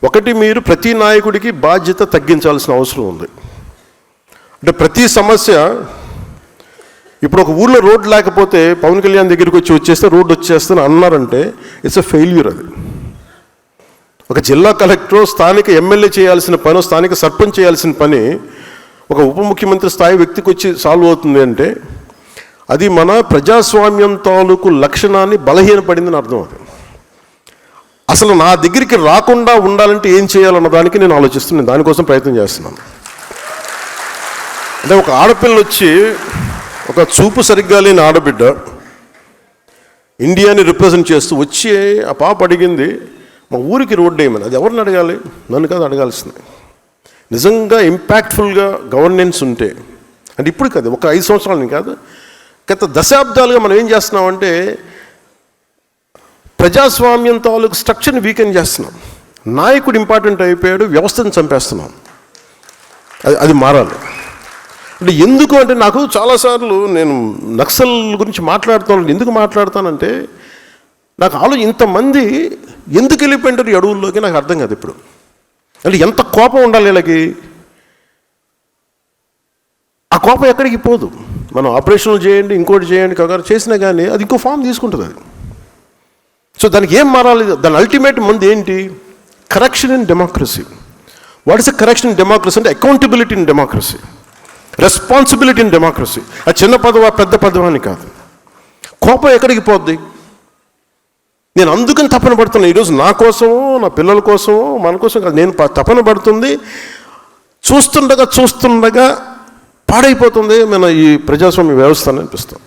ఒకటి, మీరు ప్రతి నాయకుడికి బాధ్యత తగ్గించాల్సిన అవసరం ఉంది. అంటే ప్రతి సమస్య, ఇప్పుడు ఒక ఊళ్ళో రోడ్డు లేకపోతే పవన్ కళ్యాణ్ దగ్గరికి వచ్చేస్తే రోడ్డు వచ్చేస్తే అన్నారంటే ఇట్స్ ఎ ఫెయిల్యూర్. అది ఒక జిల్లా కలెక్టర్, స్థానిక ఎమ్మెల్యే చేయాల్సిన పని, స్థానిక సర్పంచ్ చేయాల్సిన పని ఒక ఉప ముఖ్యమంత్రి స్థాయి వ్యక్తికి వచ్చి సాల్వ్ అవుతుంది అంటే అది మన ప్రజాస్వామ్యం తాలూకు లక్షణాన్ని బలహీనపడిందని అర్థం. అది అసలు నా దగ్గరికి రాకుండా ఉండాలంటే ఏం చేయాలన్న దానికి నేను ఆలోచిస్తున్నాను, దానికోసం ప్రయత్నం చేస్తున్నాను. అంటే ఒక ఆడపిల్ల వచ్చి, ఒక చూపు సరిగ్గా లేని ఆడబిడ్డ ఇండియాని రిప్రజెంట్ చేస్తూ వచ్చి ఆ పాప అడిగింది, మా ఊరికి రోడ్డు వేయమని. అది ఎవరిని అడగాలి? నన్ను కాదు అడగాల్సింది. నిజంగా ఇంపాక్ట్ఫుల్గా గవర్నెన్స్ ఉంటే, అంటే ఇప్పుడు కాదు, ఒక 5 సంవత్సరాలని కాదు, గత దశాబ్దాలుగా మనం ఏం చేస్తున్నామంటే ప్రజాస్వామ్యం తాలూకు స్ట్రక్చర్ని వీకెన్ చేస్తున్నాం. నాయకుడు ఇంపార్టెంట్ అయిపోయాడు, వ్యవస్థను చంపేస్తున్నాం. అది మారాలి. అంటే ఎందుకు అంటే నాకు చాలాసార్లు నేను నక్సల్ గురించి మాట్లాడుతాను. ఎందుకు మాట్లాడతానంటే నాకు ఇంతమంది ఎందుకు వెళ్ళిపోయింటారు ఈ అడవుల్లోకి నాకు అర్థం కాదు ఇప్పుడు. అంటే ఎంత కోపం ఉండాలి వీళ్ళకి. ఆ కోపం ఎక్కడికి పోదు. మనం ఆపరేషన్లు చేయండి, ఇంకోటి చేయండి, కగారు చేసినా కానీ అది ఇంకో ఫామ్ తీసుకుంటుంది. అది సో దానికి ఏం మారాలి? దాని అల్టిమేట్ ముందు ఏంటి? Correction in democracy. What is a correction in democracy అంటే accountability in democracy, responsibility in democracy. అది చిన్న పదవా పెద్ద పదవా అని కాదు. కోపం ఎక్కడికి పోద్ది? నేను అందుకని తపన పడుతున్నాను ఈరోజు, నా కోసమో నా పిల్లల కోసమో మన కోసం కాదు. నేను తపన పడుతుంది, చూస్తుండగా పాడైపోతుంది మన ఈ ప్రజాస్వామ్య వ్యవస్థ అని అనిపిస్తుంది.